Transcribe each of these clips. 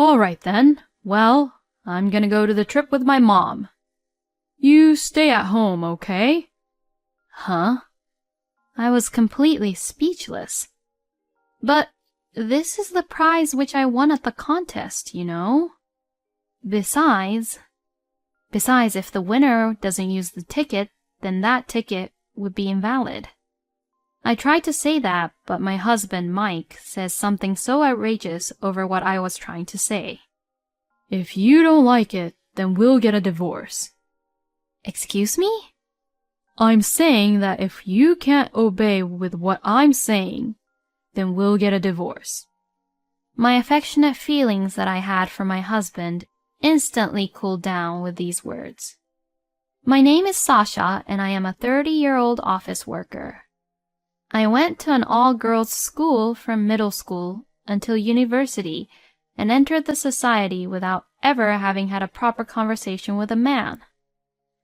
All right then. Well, I'm gonna go to the trip with my mom. You stay at home, okay? Huh? I was completely speechless. But this is the prize which I won at the contest, you know. Besides, if the winner doesn't use the ticket, then that ticket would be invalid. I tried to say that, but my husband, Mike, says something so outrageous over what I was trying to say. If you don't like it, then we'll get a divorce. Excuse me? I'm saying that if you can't obey with what I'm saying, then we'll get a divorce. My affectionate feelings that I had for my husband instantly cooled down with these words. My name is Sasha, and I am a 30-year-old office worker. I went to an all-girls school from middle school until university and entered the society without ever having had a proper conversation with a man.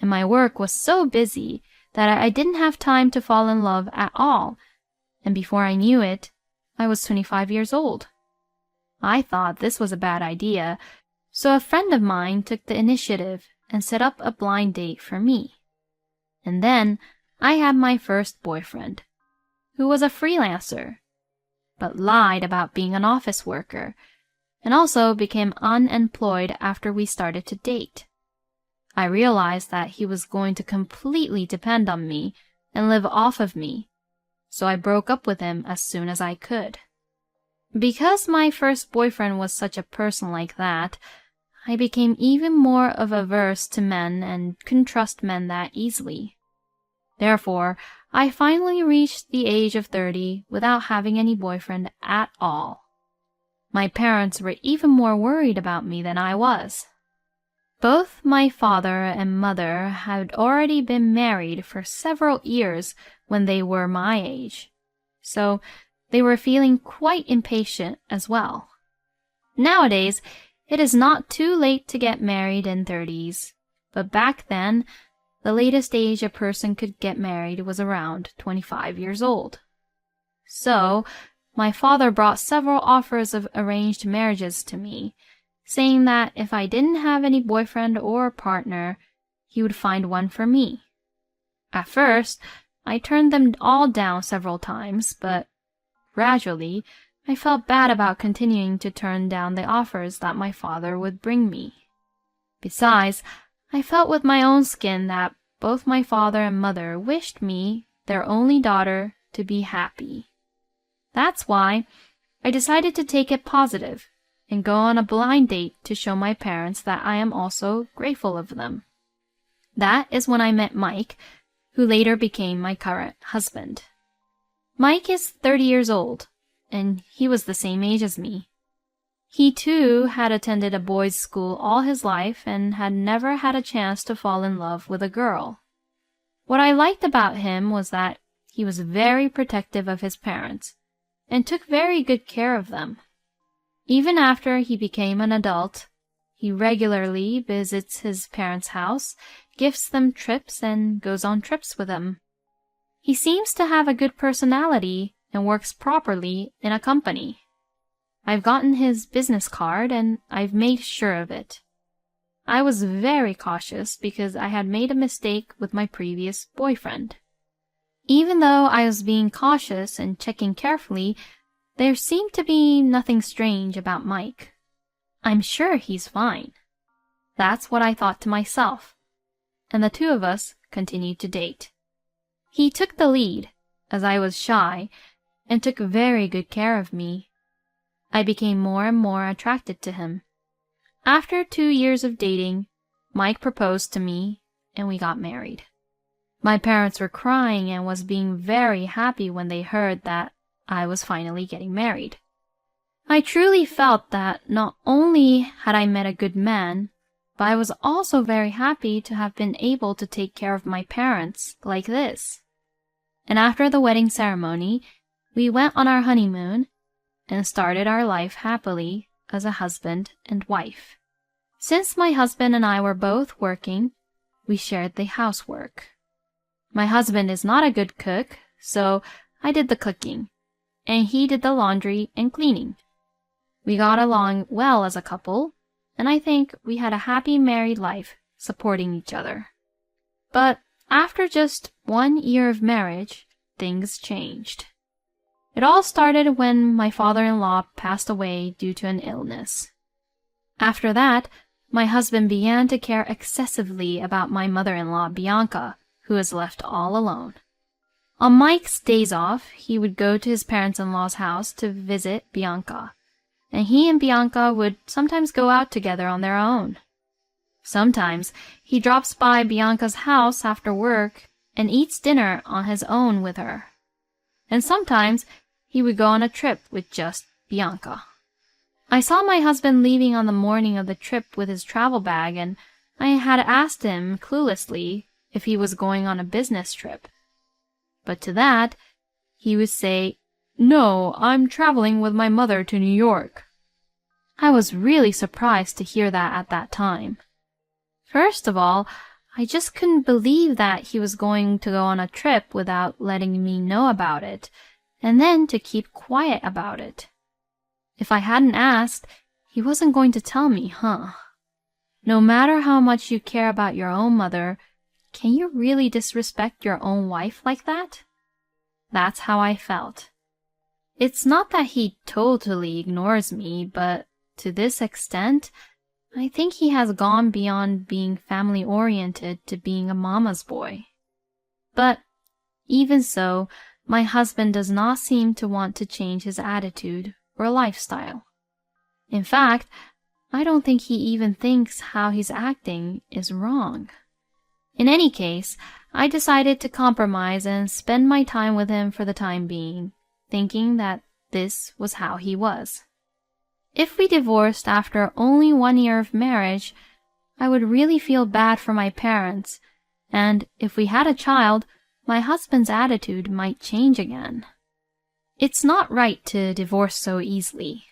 And my work was so busy that I didn't have time to fall in love at all, and before I knew it, I was 25 years old. I thought this was a bad idea, so a friend of mine took the initiative and set up a blind date for me. And then I had my first boyfriend, who was a freelancer, but lied about being an office worker, and also became unemployed after we started to date. I realized that he was going to completely depend on me and live off of me, so I broke up with him as soon as I could. Because my first boyfriend was such a person like that, I became even more of averse to men and couldn't trust men that easily. Therefore, I finally reached the age of 30 without having any boyfriend at all. My parents were even more worried about me than I was. Both my father and mother had already been married for several years when they were my age, so they were feeling quite impatient as well. Nowadays, it is not too late to get married in 30s, but back then, the latest age a person could get married was around 25 years old. So, my father brought several offers of arranged marriages to me, saying that if I didn't have any boyfriend or partner, he would find one for me. At first, I turned them all down several times, but gradually, I felt bad about continuing to turn down the offers that my father would bring me. Besides, I felt with my own skin that both my father and mother wished me, their only daughter, to be happy. That's why I decided to take it positive and go on a blind date to show my parents that I am also grateful of them. That is when I met Mike, who later became my current husband. Mike is 30 years old, and he was the same age as me. He too had attended a boys' school all his life and had never had a chance to fall in love with a girl. What I liked about him was that he was very protective of his parents and took very good care of them. Even after he became an adult, he regularly visits his parents' house, gifts them trips, and goes on trips with them. He seems to have a good personality and works properly in a company. I've gotten his business card and I've made sure of it. I was very cautious because I had made a mistake with my previous boyfriend. Even though I was being cautious and checking carefully, there seemed to be nothing strange about Mike. I'm sure he's fine. That's what I thought to myself, and the two of us continued to date. He took the lead, as I was shy, and took very good care of me. I became more and more attracted to him. After 2 years of dating, Mike proposed to me, and we got married. My parents were crying and was being very happy when they heard that I was finally getting married. I truly felt that not only had I met a good man, but I was also very happy to have been able to take care of my parents like this. And after the wedding ceremony, we went on our honeymoon and started our life happily as a husband and wife. Since my husband and I were both working, we shared the housework. My husband is not a good cook, so I did the cooking, and he did the laundry and cleaning. We got along well as a couple, and I think we had a happy married life, supporting each other. But after just 1 year of marriage, things changed. It all started when my father-in-law passed away due to an illness. After that, my husband began to care excessively about my mother-in-law, Bianca, who was left all alone. On Mike's days off, he would go to his parents-in-law's house to visit Bianca, and he and Bianca would sometimes go out together on their own. Sometimes he drops by Bianca's house after work and eats dinner on his own with her. And sometimes he would go on a trip with just Bianca. I saw my husband leaving on the morning of the trip with his travel bag, and I had asked him cluelessly if he was going on a business trip. But to that, he would say, "No, I'm traveling with my mother to New York." I was really surprised to hear that at that time. First of all, I just couldn't believe that he was going to go on a trip without letting me know about it, and then to keep quiet about it. If I hadn't asked, he wasn't going to tell me, huh? No matter how much you care about your own mother, can you really disrespect your own wife like that? That's how I felt. It's not that he totally ignores me, but to this extent, I think he has gone beyond being family-oriented to being a mama's boy. But even so, my husband does not seem to want to change his attitude or lifestyle. In fact, I don't think he even thinks how he's acting is wrong. In any case, I decided to compromise and spend my time with him for the time being, thinking that this was how he was. If we divorced after only 1 year of marriage, I would really feel bad for my parents, and if we had a child, my husband's attitude might change again. It's not right to divorce so easily.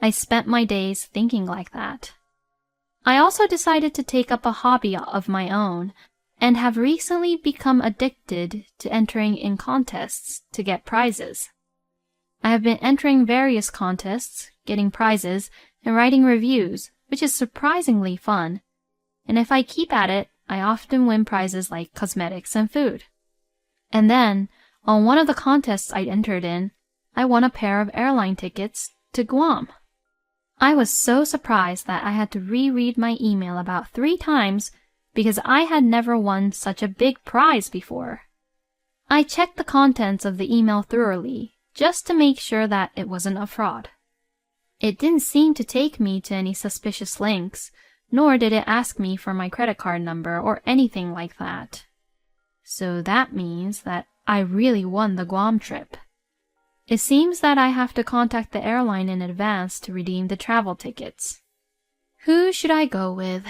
I spent my days thinking like that. I also decided to take up a hobby of my own, and have recently become addicted to entering in contests to get prizes. I have been entering various contests, getting prizes, and writing reviews, which is surprisingly fun. And if I keep at it, I often win prizes like cosmetics and food. And then, on one of the contests I entered in, I won a pair of airline tickets to Guam. I was so surprised that I had to reread my email about 3 times because I had never won such a big prize before. I checked the contents of the email thoroughly, just to make sure that it wasn't a fraud. It didn't seem to take me to any suspicious links, nor did it ask me for my credit card number or anything like that. So that means that I really won the Guam trip. It seems that I have to contact the airline in advance to redeem the travel tickets. Who should I go with?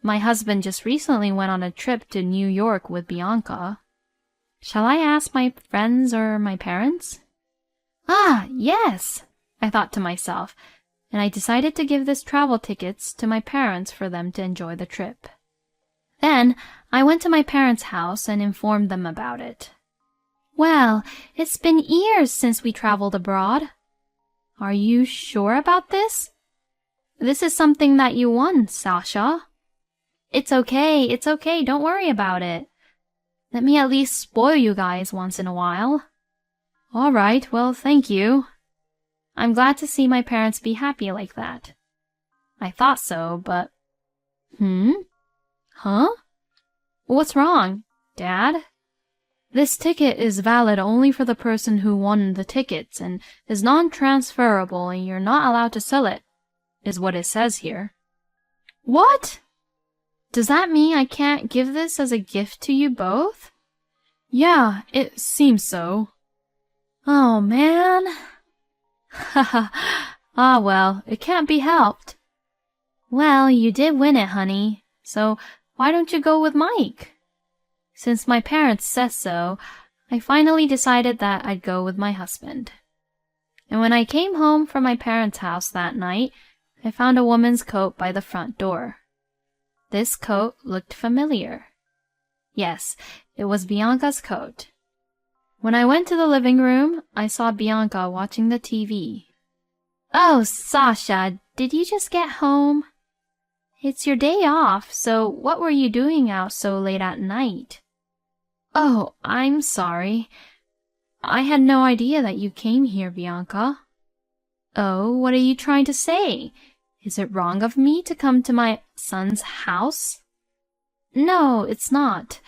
My husband just recently went on a trip to New York with Bianca. Shall I ask my friends or my parents? Ah, yes, I thought to myself, and I decided to give this travel tickets to my parents for them to enjoy the trip. Then I went to my parents' house and informed them about it. Well, it's been years since we traveled abroad. Are you sure about this? This is something that you won, Sasha. It's okay, don't worry about it. Let me at least spoil you guys once in a while. All right, well, thank you. I'm glad to see my parents be happy like that. I thought so, but... Huh? What's wrong, Dad? This ticket is valid only for the person who won the tickets and is non-transferable, and you're not allowed to sell it, is what it says here. What? Does that mean I can't give this as a gift to you both? Yeah, it seems so. Oh, man. Ah, well, it can't be helped. Well, you did win it, honey, so why don't you go with Mike? Since my parents said so, I finally decided that I'd go with my husband. And when I came home from my parents' house that night, I found a woman's coat by the front door. This coat looked familiar. Yes, it was Bianca's coat. When I went to the living room, I saw Bianca watching the TV. Oh, Sasha, did you just get home? It's your day off, so what were you doing out so late at night? Oh, I'm sorry. I had no idea that you came here, Bianca. Oh, what are you trying to say? Is it wrong of me to come to my son's house? No, it's not.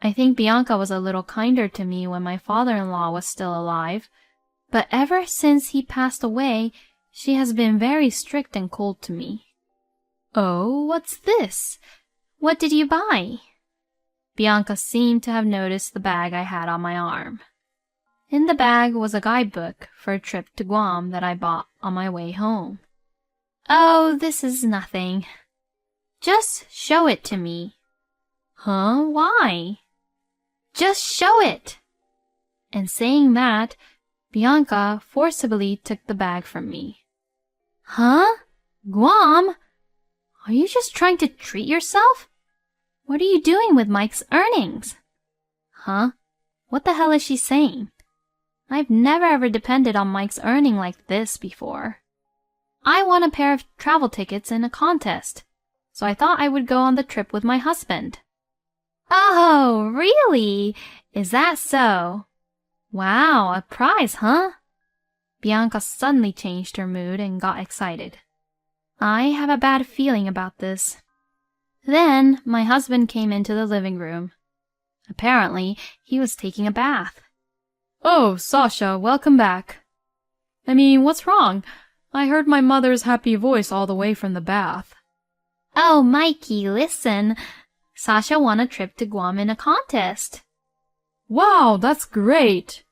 I think Bianca was a little kinder to me when my father-in-law was still alive, but ever since he passed away, she has been very strict and cold to me. Oh, what's this? What did you buy? Bianca seemed to have noticed the bag I had on my arm. In the bag was a guidebook for a trip to Guam that I bought on my way home. Oh, this is nothing. Just show it to me. Huh? Why? Just show it. And saying that, Bianca forcibly took the bag from me. Huh? Guam? Are you just trying to treat yourself? What are you doing with Mike's earnings? Huh? What the hell is she saying? I've never ever depended on Mike's earning like this before. I won a pair of travel tickets in a contest, so I thought I would go on the trip with my husband. Oh, really? Is that so? Wow, a prize, huh? Bianca suddenly changed her mood and got excited. I have a bad feeling about this. Then my husband came into the living room. Apparently, he was taking a bath. Oh, Sasha, welcome back. I mean, what's wrong? I heard my mother's happy voice all the way from the bath. Oh, Mikey, listen. Sasha won a trip to Guam in a contest. Wow, that's great.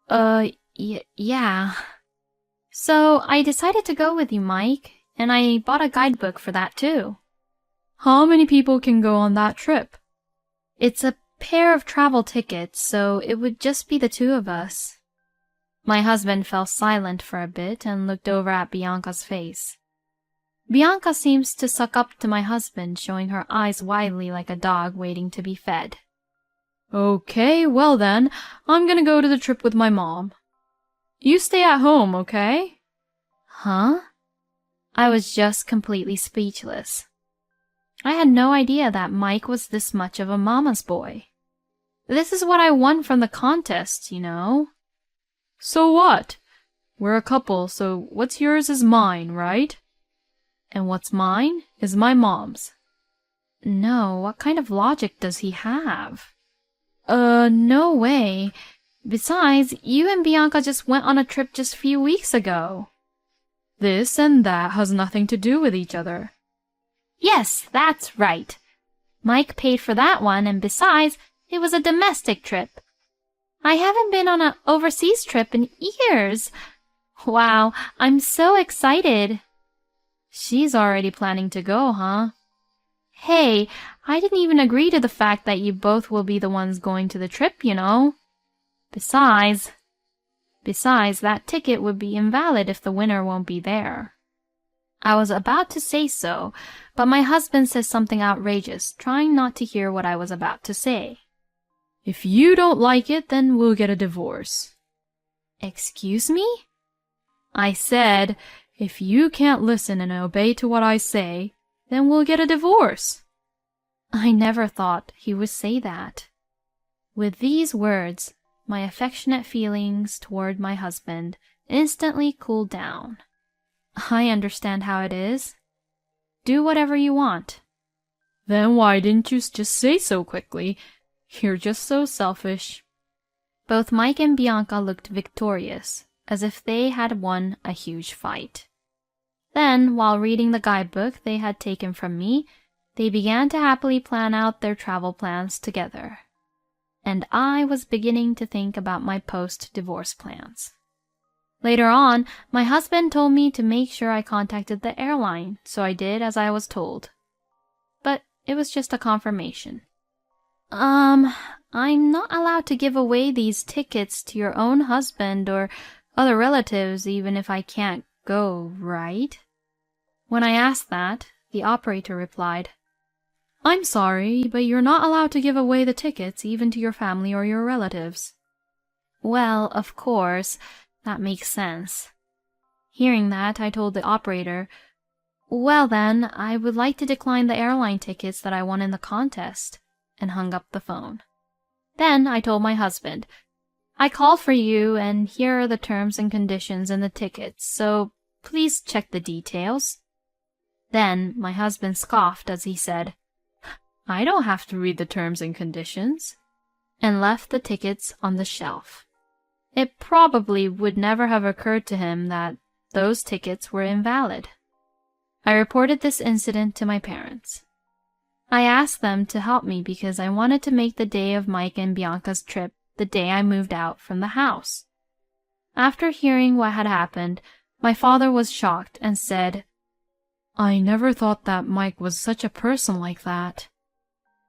Yeah. So I decided to go with you, Mike, and I bought a guidebook for that too. How many people can go on that trip? It's a pair of travel tickets, so it would just be the two of us. My husband fell silent for a bit and looked over at Bianca's face. Bianca seems to suck up to my husband, showing her eyes widely like a dog waiting to be fed. Okay, well then, I'm gonna go to the trip with my mom. You stay at home, okay? Huh? I was just completely speechless. I had no idea that Mike was this much of a mama's boy. This is what I won from the contest, you know. So what? We're a couple, so what's yours is mine, right? And what's mine is my mom's. No, what kind of logic does he have? No way. Besides, you and Bianca just went on a trip just a few weeks ago. This and that has nothing to do with each other. Yes, that's right. Mike paid for that one, and besides, it was a domestic trip. I haven't been on an overseas trip in years. Wow, I'm so excited. She's already planning to go, huh? Hey, I didn't even agree to the fact that you both will be the ones going to the trip, you know. Besides, that ticket would be invalid if the winner won't be there. I was about to say so, but my husband said something outrageous, trying not to hear what I was about to say. If you don't like it, then we'll get a divorce. Excuse me? I said, if you can't listen and obey to what I say, then we'll get a divorce. I never thought he would say that. With these words, my affectionate feelings toward my husband instantly cooled down. I understand how it is. Do whatever you want. Then why didn't you just say so quickly? You're just so selfish. Both Mike and Bianca looked victorious, as if they had won a huge fight. Then, while reading the guidebook they had taken from me, they began to happily plan out their travel plans together. And I was beginning to think about my post-divorce plans. Later on, my husband told me to make sure I contacted the airline, so I did as I was told. But it was just a confirmation. I'm not allowed to give away these tickets to your own husband or other relatives even if I can't go, right? When I asked that, the operator replied, I'm sorry, but you're not allowed to give away the tickets even to your family or your relatives. Well, of course, that makes sense. Hearing that, I told the operator, "Well then, I would like to decline the airline tickets that I won in the contest," and hung up the phone. Then I told my husband, "I called for you, and here are the terms and conditions in the tickets, so please check the details." Then my husband scoffed as he said, "I don't have to read the terms and conditions," and left the tickets on the shelf. It probably would never have occurred to him that those tickets were invalid. I reported this incident to my parents. I asked them to help me because I wanted to make the day of Mike and Bianca's trip the day I moved out from the house. After hearing what had happened, my father was shocked and said, "I never thought that Mike was such a person like that."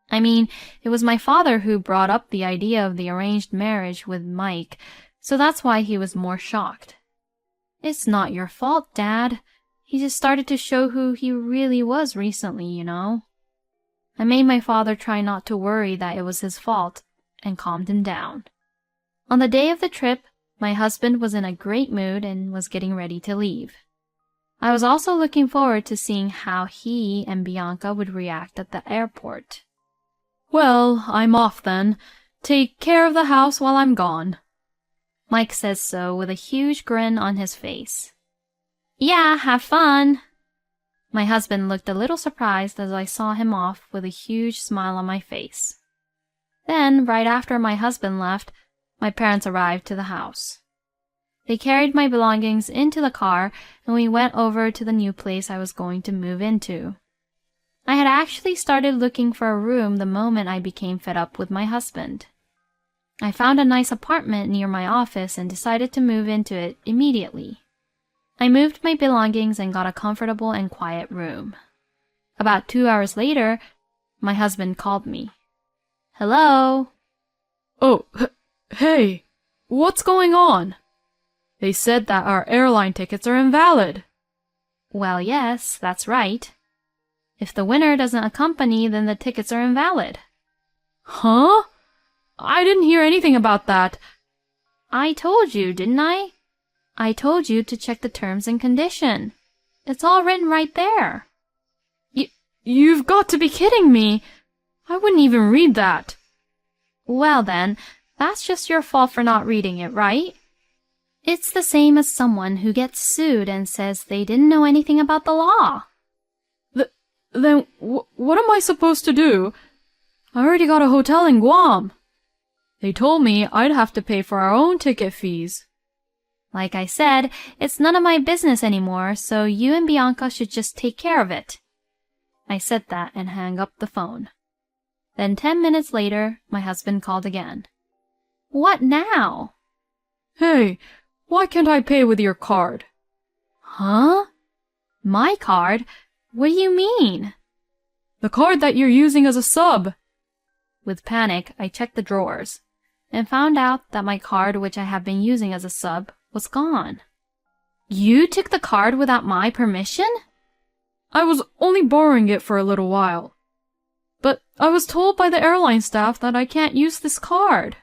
I mean, it was my father who brought up the idea of the arranged marriage with Mike, so that's why he was more shocked. "It's not your fault, Dad. He just started to show who he really was recently, you know." I made my father try not to worry that it was his fault and calmed him down. On the day of the trip, my husband was in a great mood and was getting ready to leave. I was also looking forward to seeing how he and Bianca would react at the airport. "Well, I'm off then. Take care of the house while I'm gone." Mike says so with a huge grin on his face. "Yeah, have fun." My husband looked a little surprised as I saw him off with a huge smile on my face. Then, right after my husband left, my parents arrived to the house. They carried my belongings into the car, and we went over to the new place I was going to move into. I had actually started looking for a room the moment I became fed up with my husband. I found a nice apartment near my office and decided to move into it immediately. I moved my belongings and got a comfortable and quiet room. About 2 hours later, my husband called me. "Hello?" "Oh, hey, what's going on? They said that our airline tickets are invalid." "Well, yes, that's right. If the winner doesn't accompany, then the tickets are invalid." "Huh? I didn't hear anything about that." "I told you, didn't I? I told you to check the terms and condition. It's all written right there." You've got to be kidding me. I wouldn't even read that." "Well then, that's just your fault for not reading it, right? It's the same as someone who gets sued and says they didn't know anything about the law." Then what am I supposed to do? I already got a hotel in Guam. They told me I'd have to pay for our own ticket fees. "Like I said, it's none of my business anymore, so you and Bianca should just take care of it." I said that and hung up the phone. Then 10 minutes later, my husband called again. "What now?" "Hey, why can't I pay with your card?" "Huh? My card? What do you mean?" "The card that you're using as a sub." With panic, I checked the drawers and found out that my card, which I have been using as a sub, was gone. "You took the card without my permission?" "I was only borrowing it for a little while. But I was told by the airline staff that I can't use this card.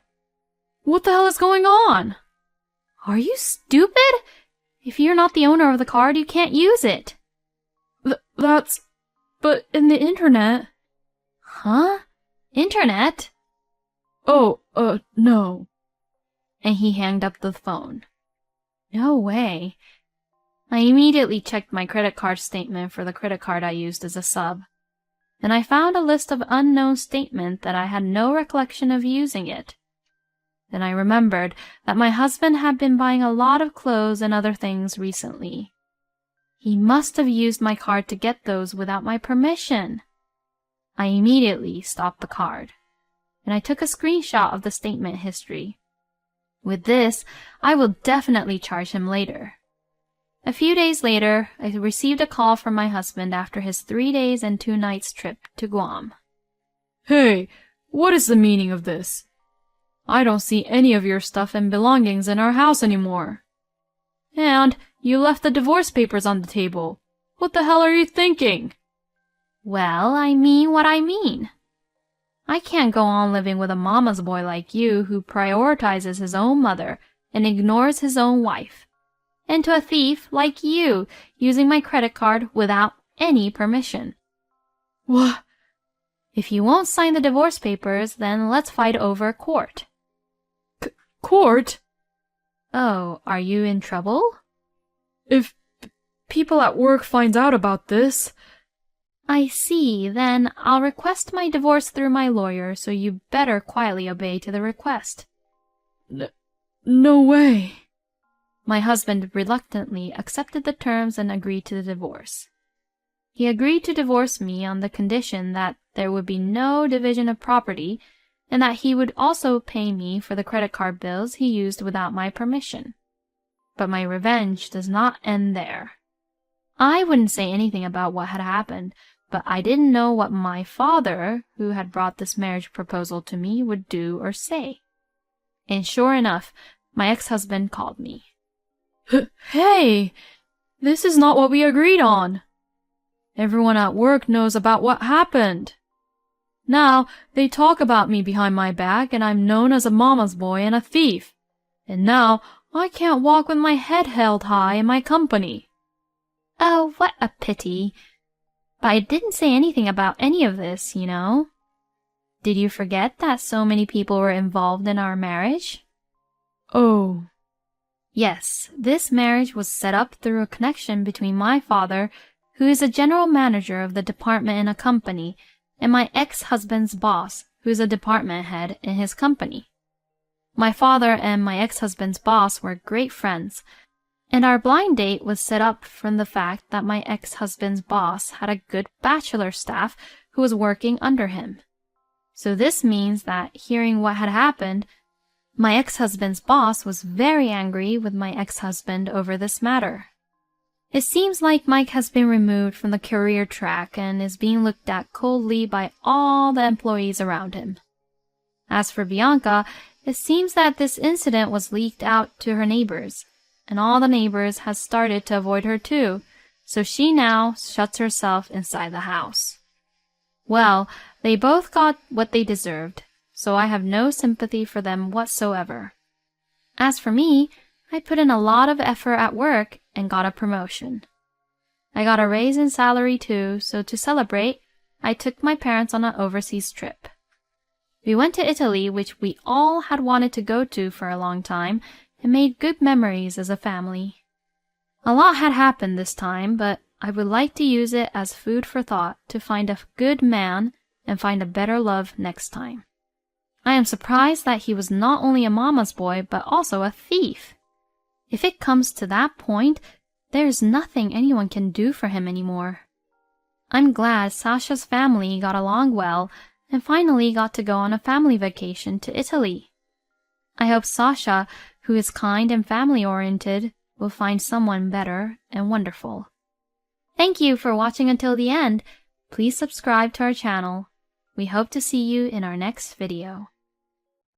What the hell is going on?" "Are you stupid? If you're not the owner of the card, you can't use it." But in the internet." "Huh? Internet?" "Oh, no." And he hanged up the phone. No way. I immediately checked my credit card statement for the credit card I used as a sub, and I found a list of unknown statement that I had no recollection of using it. Then I remembered that my husband had been buying a lot of clothes and other things recently. He must have used my card to get those without my permission. I immediately stopped the card, and I took a screenshot of the statement history. With this, I will definitely charge him later. A few days later, I received a call from my husband after his 3 days and 2 nights trip to Guam. "Hey, what is the meaning of this? I don't see any of your stuff and belongings in our house anymore. And you left the divorce papers on the table. What the hell are you thinking?" "Well, I mean what I mean. I can't go on living with a mama's boy like you who prioritizes his own mother and ignores his own wife. and to a thief like you using my credit card without any permission. What? If you won't sign the divorce papers, then let's fight over court. Court? Oh, are you in trouble? If people at work find out about this... I see, then I'll request my divorce through my lawyer, so you better quietly obey to the request. No way. My husband reluctantly accepted the terms and agreed to the divorce. He agreed to divorce me on the condition that there would be no division of property and that he would also pay me for the credit card bills he used without my permission. But my revenge does not end there. I wouldn't say anything about what had happened, but I didn't know what my father, who had brought this marriage proposal to me, would do or say. And sure enough, my ex-husband called me. Hey, this is not what we agreed on. Everyone at work knows about what happened. Now, they talk about me behind my back, and I'm known as a mama's boy and a thief. And now, I can't walk with my head held high in my company. Oh, what a pity. But I didn't say anything about any of this, you know. Did you forget that so many people were involved in our marriage? Oh. Yes, this marriage was set up through a connection between my father, who is a general manager of the department in a company, and my ex-husband's boss, who is a department head in his company. My father and my ex-husband's boss were great friends, and our blind date was set up from the fact that my ex-husband's boss had a good bachelor staff who was working under him. So this means that, hearing what had happened, my ex-husband's boss was very angry with my ex-husband over this matter. It seems like Mike has been removed from the career track and is being looked at coldly by all the employees around him. As for Bianca, it seems that this incident was leaked out to her neighbors, and all the neighbors has started to avoid her too, so she now shuts herself inside the house. Well, they both got what they deserved, so I have no sympathy for them whatsoever. As for me, I put in a lot of effort at work and got a promotion. I got a raise in salary too, so to celebrate, I took my parents on an overseas trip. We went to Italy, which we all had wanted to go to for a long time, and made good memories as a family. A lot had happened this time, but I would like to use it as food for thought to find a good man and find a better love next time. I am surprised that he was not only a mama's boy, but also a thief. If it comes to that point, there is nothing anyone can do for him anymore. I'm glad Sasha's family got along well and finally got to go on a family vacation to Italy. I hope Sasha, who is kind and family-oriented, will find someone better and wonderful. Thank you for watching until the end. Please subscribe to our channel. We hope to see you in our next video.